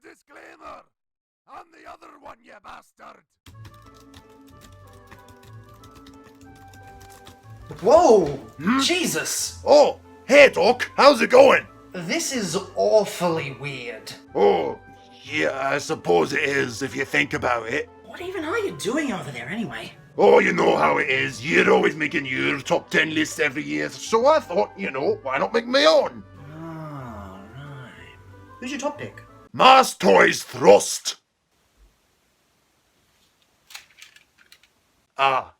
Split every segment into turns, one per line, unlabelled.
disclaimer! I'm the other one, you bastard!
Whoa! Jesus!
Oh, hey Doc, how's it going?
This is awfully weird.
Oh, yeah, I suppose it is, if you think about it.
What even are you doing over there anyway?
Oh, you know how it is. You're always making your top 10 lists every year, so I thought, why not make my own?
Alright. Who's your top pick?
Mass Toys Thrust. Ah,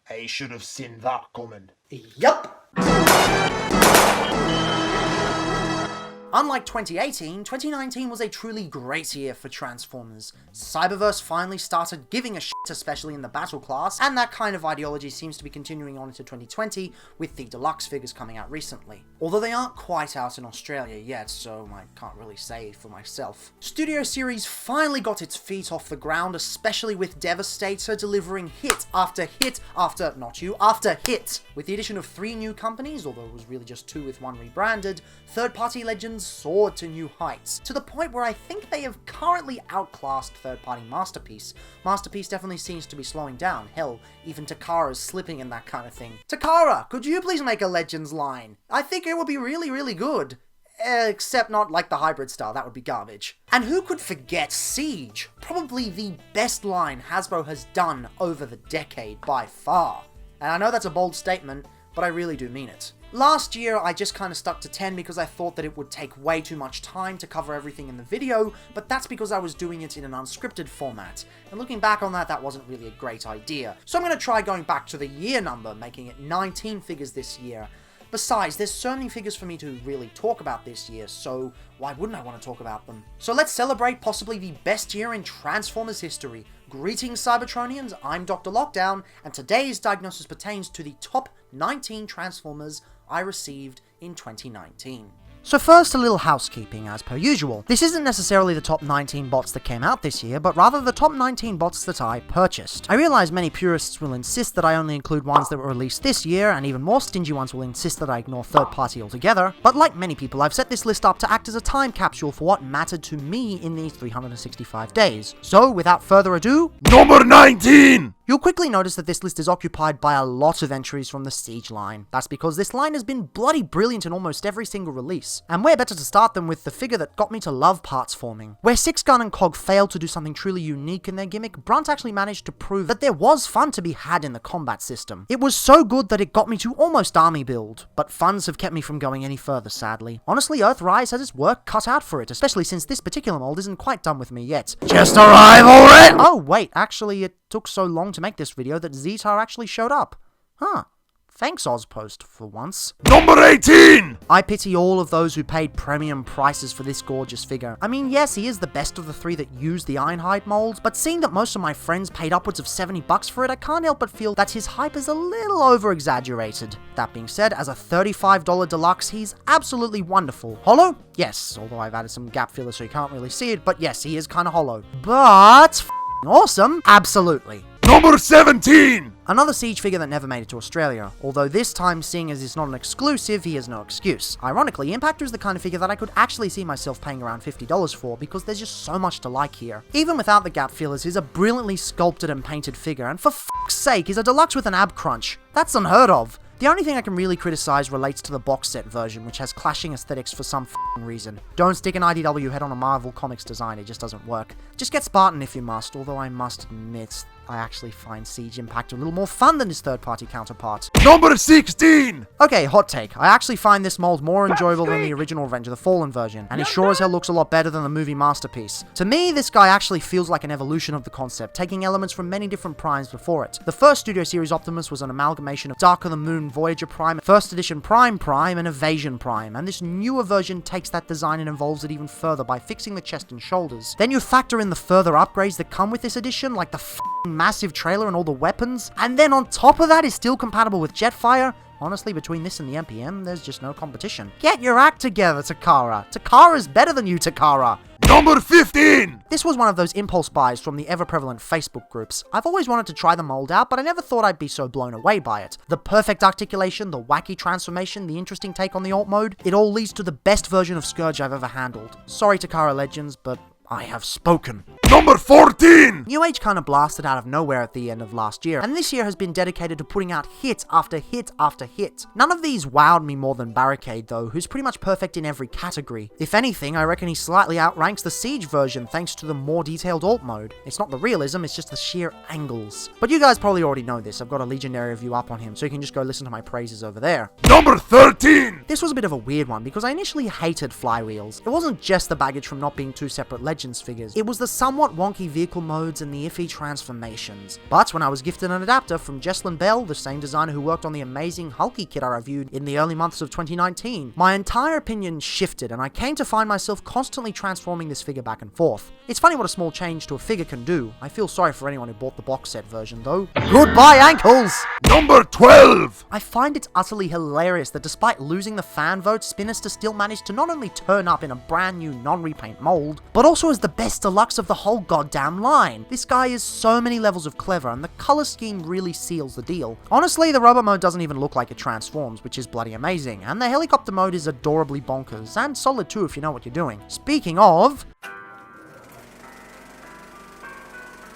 I should have seen that coming.
Yup! Unlike 2018, 2019 was a truly great year for Transformers. Cyberverse finally started giving a shit, especially in the battle class, and that kind of ideology seems to be continuing on into 2020 with the deluxe figures coming out recently. Although they aren't quite out in Australia yet, so I can't really say for myself. Studio Series finally got its feet off the ground, especially with Devastator delivering hit after hit after, after hit. With the addition of 3 new companies, although it was really just 2 with 1 rebranded, third-party legends soared to new heights, to the point where I think they have currently outclassed third-party Masterpiece. Masterpiece definitely seems to be slowing down. Hell, even Takara's slipping in that kind of thing. Takara, could you please make a Legends line? I think it would be really, really good. Except not like the hybrid style, that would be garbage. And who could forget Siege? Probably the best line Hasbro has done over the decade by far. And I know that's a bold statement, but I really do mean it. Last year, I just kind of stuck to 10 because I thought that it would take way too much time to cover everything in the video, but that's because I was doing it in an unscripted format. And looking back on that, that wasn't really a great idea. So I'm going to try going back to the year number, making it 19 figures this year. Besides, there's so many figures for me to really talk about this year, so why wouldn't I want to talk about them? So let's celebrate possibly the best year in Transformers history. Greetings, Cybertronians, I'm DrLockdown, and today's diagnosis pertains to the top 19 Transformers I received in 2019. So first, a little housekeeping as per usual. This isn't necessarily the top 19 bots that came out this year, but rather the top 19 bots that I purchased. I realize many purists will insist that I only include ones that were released this year, and even more stingy ones will insist that I ignore third party altogether, but like many people, I've set this list up to act as a time capsule for what mattered to me in these 365 days. So without further ado,
Number 19!
You'll quickly notice that this list is occupied by a lot of entries from the Siege line. That's because this line has been bloody brilliant in almost every single release. And where better to start than with the figure that got me to love parts forming. Where Six Gun and Cog failed to do something truly unique in their gimmick, Brunt actually managed to prove that there was fun to be had in the combat system. It was so good that it got me to almost army build, but funds have kept me from going any further, sadly. Honestly, Earthrise has its work cut out for it, especially since this particular mold isn't quite done with me yet.
Just arrive already!
Oh wait, actually it took so long to make this video that Zetar actually showed up. Huh. Thanks, Ozpost, for once.
Number 18!
I pity all of those who paid premium prices for this gorgeous figure. I mean, yes, he is the best of the 3 that use the Ironhide molds, but seeing that most of my friends paid upwards of $70 for it, I can't help but feel that his hype is a little over-exaggerated. That being said, as a $35 deluxe, he's absolutely wonderful. Hollow? Yes, although I've added some gap filler so you can't really see it, but yes, he is kind of hollow. But awesome? Absolutely.
Number 17!
Another Siege figure that never made it to Australia, although this time, seeing as it's not an exclusive, he has no excuse. Ironically, Impactor is the kind of figure that I could actually see myself paying around $50 for, because there's just so much to like here. Even without the gap fillers, he's a brilliantly sculpted and painted figure, and for fuck's sake, he's a deluxe with an ab crunch. That's unheard of. The only thing I can really criticize relates to the box set version, which has clashing aesthetics for some f***ing reason. Don't stick an IDW head on a Marvel Comics design, it just doesn't work. Just get Spartan if you must, although I must admit, I actually find Siege Impact a little more fun than his third-party counterpart.
Number 16!
Okay, hot take. I actually find this mold more enjoyable than the original Revenge of the Fallen version, and he sure as hell looks a lot better than the movie Masterpiece. To me, this guy actually feels like an evolution of the concept, taking elements from many different primes before it. The first Studio Series Optimus was an amalgamation of Dark of the Moon Voyager Prime, First Edition Prime, and Evasion Prime, and this newer version takes that design and evolves it even further by fixing the chest and shoulders. Then you factor in the further upgrades that come with this edition, like the massive trailer and all the weapons, and then on top of that is still compatible with Jetfire. Honestly, between this and the NPM, there's just no competition. Get your act together, Takara. Takara's better than you, Takara.
Number 15!
This was one of those impulse buys from the ever-prevalent Facebook groups. I've always wanted to try the mold out, but I never thought I'd be so blown away by it. The perfect articulation, the wacky transformation, the interesting take on the alt mode, it all leads to the best version of Scourge I've ever handled. Sorry, Takara Legends, but I have spoken.
Number 14!
New Age kind of blasted out of nowhere at the end of last year, and this year has been dedicated to putting out hit after hit after hit. None of these wowed me more than Barricade though, who's pretty much perfect in every category. If anything, I reckon he slightly outranks the Siege version thanks to the more detailed alt mode. It's not the realism, it's just the sheer angles. But you guys probably already know this, I've got a legendary review up on him, so you can just go listen to my praises over there.
Number 13!
This was a bit of a weird one because I initially hated flywheels. It wasn't just the baggage from not being two separate Legends figures, it was the somewhat wonky vehicle modes and the iffy transformations. But when I was gifted an adapter from Jesslyn Bell, the same designer who worked on the amazing Hulky kit I reviewed in the early months of 2019, my entire opinion shifted and I came to find myself constantly transforming this figure back and forth. It's funny what a small change to a figure can do. I feel sorry for anyone who bought the box set version though. Goodbye ankles!
Number 12!
I find it utterly hilarious that despite losing the fan vote, Spinister still managed to not only turn up in a brand new non-repaint mold, but also as the best deluxe of the whole goddamn line. This guy is so many levels of clever and the color scheme really seals the deal. Honestly, the robot mode doesn't even look like it transforms, which is bloody amazing, and the helicopter mode is adorably bonkers, and solid too if you know what you're doing. Speaking of...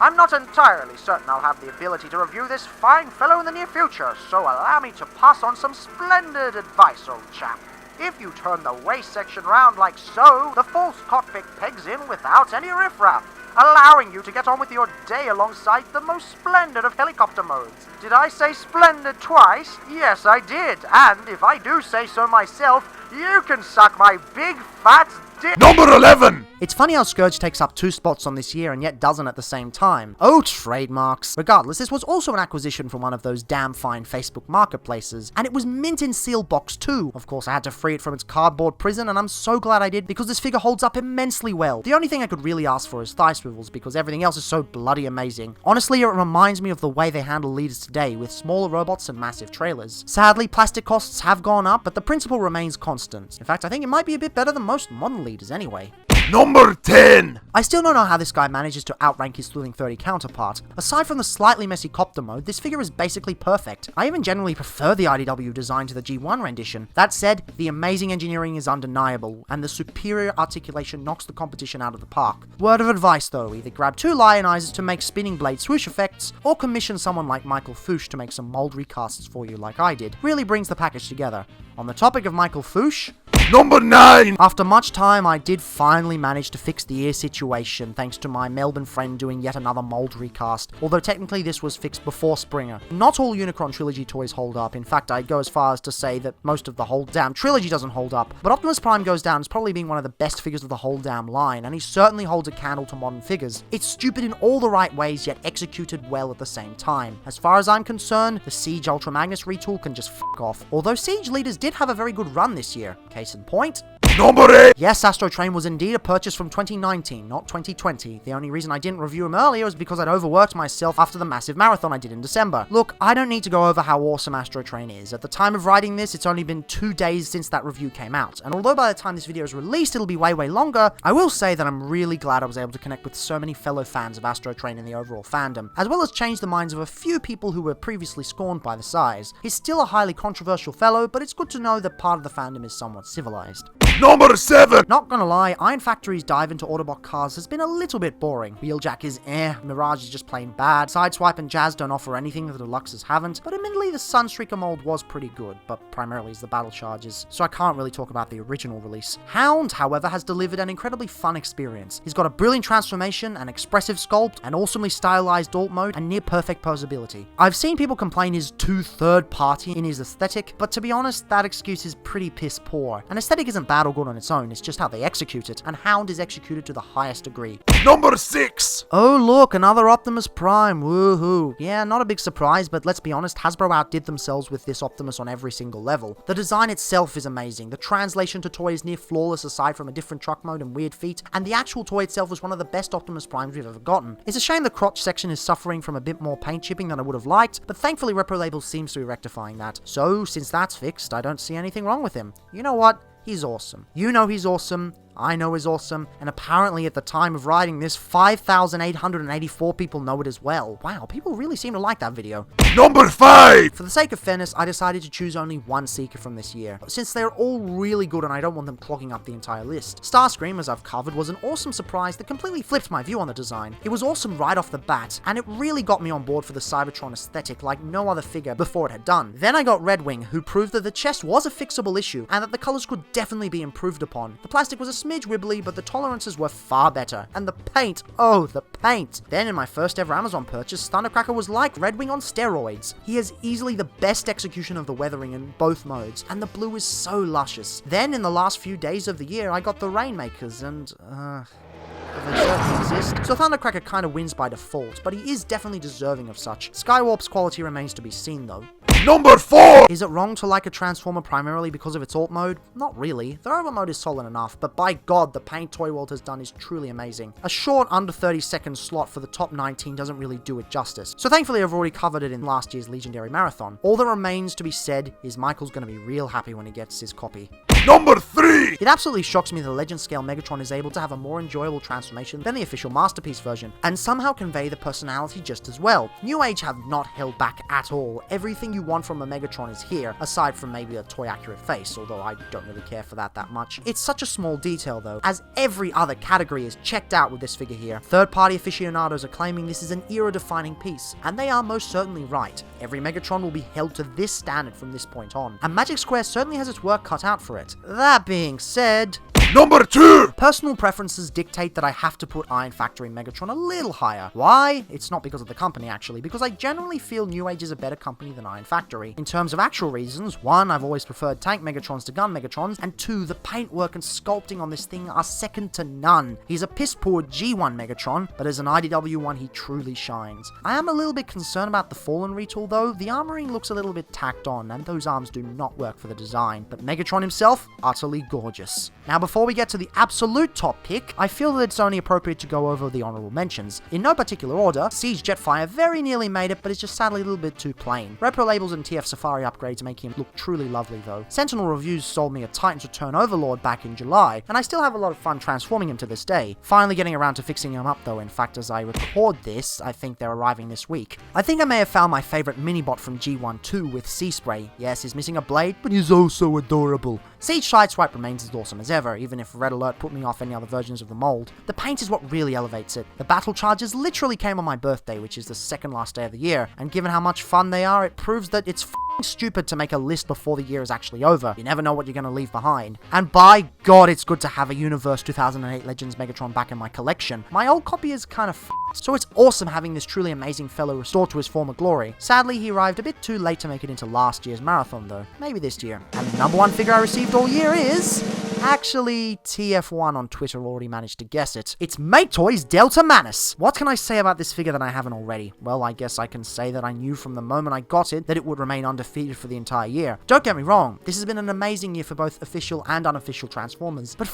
I'm not entirely certain I'll have the ability to review this fine fellow in the near future, so allow me to pass on some splendid advice, old chap. If you turn the waist section round like so, the false cockpit pegs in without any riffraff, allowing you to get on with your day alongside the most splendid of helicopter modes. Did I say splendid twice? Yes, I did, and if I do say so myself, you can suck my big fat dick.
Number 11!
It's funny how Scourge takes up 2 spots on this year and yet doesn't at the same time. Oh, trademarks. Regardless, this was also an acquisition from one of those damn fine Facebook marketplaces, and it was mint in sealed box too. Of course, I had to free it from its cardboard prison, and I'm so glad I did because this figure holds up immensely well. The only thing I could really ask for is thigh swivels because everything else is so bloody amazing. Honestly, it reminds me of the way they handle leaders today with smaller robots and massive trailers. Sadly, plastic costs have gone up, but the principle remains constant. In fact, I think it might be a bit better than most modern leaders anyway.
Number 10!
I still don't know how this guy manages to outrank his Thrilling 30 counterpart. Aside from the slightly messy copter mode, this figure is basically perfect. I even generally prefer the IDW design to the G1 rendition. That said, the amazing engineering is undeniable, and the superior articulation knocks the competition out of the park. Word of advice though, either grab 2 Lionizers to make spinning blade swoosh effects, or commission someone like Michael Fouche to make some mold recasts for you like I did. Really brings the package together. On the topic of Michael Fouche,
Number 9!
after much time, I did finally manage to fix the ear situation thanks to my Melbourne friend doing yet another mold recast, although technically this was fixed before Springer. Not all Unicron Trilogy toys hold up, in fact I'd go as far as to say that most of the whole damn trilogy doesn't hold up, but Optimus Prime Goes Down is probably being one of the best figures of the whole damn line, and he certainly holds a candle to modern figures. It's stupid in all the right ways, yet executed well at the same time. As far as I'm concerned, the Siege Ultra Magnus retool can just f*** off, although Siege leaders did have a very good run this year. Case in point,
Number 8!
yes, Astro Train was indeed a purchase from 2019, not 2020. The only reason I didn't review him earlier was because I'd overworked myself after the massive marathon I did in December. Look, I don't need to go over how awesome Astro Train is. At the time of writing this, it's only been 2 days since that review came out, and although by the time this video is released it'll be way longer, I will say that I'm really glad I was able to connect with so many fellow fans of Astro Train in the overall fandom, as well as change the minds of a few people who were previously scorned by the size. He's still a highly controversial fellow, but it's good to know that part of the fandom is somewhat civilized.
Number 7!
Not gonna lie, Iron Factory's dive into Autobot cars has been a little bit boring. Wheeljack is Mirage is just plain bad, Sideswipe and Jazz don't offer anything that the Deluxes haven't, but admittedly the Sunstreaker mold was pretty good, but primarily is the battle charges, so I can't really talk about the original release. Hound, however, has delivered an incredibly fun experience. He's got a brilliant transformation, an expressive sculpt, an awesomely stylized alt mode, and near perfect posability. I've seen people complain he's too third-party in his aesthetic, but to be honest, that excuse is pretty piss poor. An aesthetic isn't bad or good on its own, it's just how they execute it, and Hound is executed to the highest degree.
Number 6!
Oh look, another Optimus Prime, woohoo. Yeah, not a big surprise, but let's be honest, Hasbro outdid themselves with this Optimus on every single level. The design itself is amazing, the translation to toy is near flawless aside from a different truck mode and weird feet, and the actual toy itself is one of the best Optimus Primes we've ever gotten. It's a shame the crotch section is suffering from a bit more paint chipping than I would have liked, but thankfully Repro Label seems to be rectifying that. So, since that's fixed, I don't see anything wrong with him. You know what? He's awesome. You know he's awesome. I know is awesome, and apparently at the time of writing this, 5,884 people know it as well. Wow, people really seem to like that video.
Number 5!
For the sake of fairness, I decided to choose only one Seeker from this year, since they're all really good and I don't want them clogging up the entire list. Starscream, as I've covered, was an awesome surprise that completely flipped my view on the design. It was awesome right off the bat, and it really got me on board for the Cybertron aesthetic like no other figure before it had done. Then I got Redwing, who proved that the chest was a fixable issue, and that the colors could definitely be improved upon. The plastic was a smidge wibbly, but the tolerances were far better, and the paint, oh, the paint! Then in my first ever Amazon purchase, Thundercracker was like Redwing on steroids. He has easily the best execution of the weathering in both modes, and the blue is so luscious. Then in the last few days of the year, I got the Rainmakers, and they certainly exist. So Thundercracker kind of wins by default, but he is definitely deserving of such. Skywarp's quality remains to be seen though.
Number 4!
Is it wrong to like a Transformer primarily because of its alt mode? Not really. The Rover mode is solid enough, but by god, the paint Toy World has done is truly amazing. A short, under 30-second slot for the top 19 doesn't really do it justice. So thankfully I've already covered it in last year's Legendary Marathon. All that remains to be said is Michael's gonna be real happy when he gets his copy.
Number 3!
It absolutely shocks me that the Legend Scale Megatron is able to have a more enjoyable transformation than the official Masterpiece version, and somehow convey the personality just as well. New Age have not held back at all. Everything you want from a Megatron is here, aside from maybe a toy-accurate face, although I don't really care for that much. It's such a small detail though, as every other category is checked out with this figure here. Third-party aficionados are claiming this is an era-defining piece, and they are most certainly right. Every Megatron will be held to this standard from this point on, and Magic Square certainly has its work cut out for it. That being said,
Number 2!
personal preferences dictate that I have to put Iron Factory Megatron a little higher. Why? It's not because of the company actually, because I generally feel New Age is a better company than Iron Factory. In terms of actual reasons, 1, I've always preferred Tank Megatrons to Gun Megatrons, and 2, the paintwork and sculpting on this thing are second to none. He's a piss-poor G1 Megatron, but as an IDW one he truly shines. I am a little bit concerned about the Fallen retool though. The armoring looks a little bit tacked on, and those arms do not work for the design, but Megatron himself, utterly gorgeous. Now before we get to the absolute top pick, I feel that it's only appropriate to go over the honorable mentions. In no particular order, Siege Jetfire very nearly made it, but it's just sadly a little bit too plain. Repro labels and TF Safari upgrades make him look truly lovely though. Sentinel Reviews sold me a Titan's Return Overlord back in July, and I still have a lot of fun transforming him to this day. Finally getting around to fixing him up though. In fact, as I record this, I think they're arriving this week. I think I may have found my favorite mini-bot from G1 too with Sea Spray. Yes, he's missing a blade, but he's oh so adorable. Siege Sideswipe remains as awesome as ever, even if Red Alert put me off any other versions of the mold. The paint is what really elevates it. The battle charges literally came on my birthday, which is the second last day of the year, and given how much fun they are, it proves that it's stupid to make a list before the year is actually over. You never know what you're going to leave behind. And by god, it's good to have a Universe 2008 Legends Megatron back in my collection. My old copy is kind of so it's awesome having this truly amazing fellow restored to his former glory. Sadly, he arrived a bit too late to make it into last year's marathon though. Maybe this year. And the number one figure I received all year is... actually, TF1 on Twitter already managed to guess it. It's Mate Toys Delta Manus. What can I say about this figure that I haven't already? Well, I guess I can say that I knew from the moment I got it that it would remain undefeated for the entire year. Don't get me wrong, this has been an amazing year for both official and unofficial Transformers, but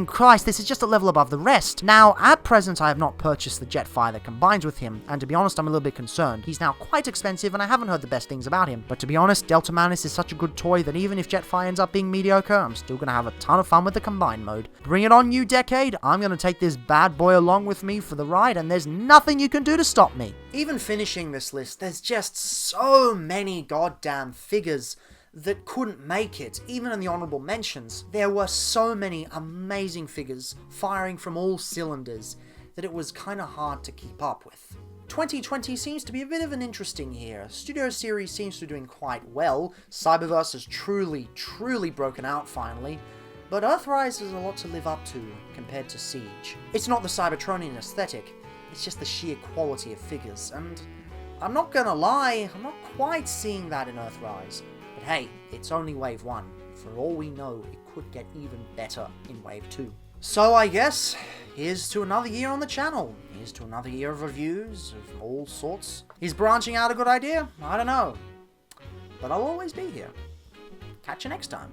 Christ, this is just a level above the rest. Now, at present, I have not purchased the Jetfire that combines with him, and to be honest, I'm a little bit concerned. He's now quite expensive, and I haven't heard the best things about him. But to be honest, Delta Manus is such a good toy that even if Jetfire ends up being mediocre, I'm still gonna have a ton of fun with the combined mode. Bring it on, new decade! I'm gonna take this bad boy along with me for the ride, and there's nothing you can do to stop me. Even finishing this list, there's just so many goddamn figures that couldn't make it, even in the honorable mentions. There were so many amazing figures firing from all cylinders that it was kinda hard to keep up with. 2020 seems to be a bit of an interesting year. Studio Series seems to be doing quite well, Cyberverse has truly broken out finally, but Earthrise has a lot to live up to compared to Siege. It's not the Cybertronian aesthetic, it's just the sheer quality of figures, and I'm not gonna lie, I'm not quite seeing that in Earthrise. But hey, it's only Wave 1. For all we know, it could get even better in Wave 2. So I guess, here's to another year on the channel. Here's to another year of reviews of all sorts. Is branching out a good idea? I don't know. But I'll always be here. Catch you next time.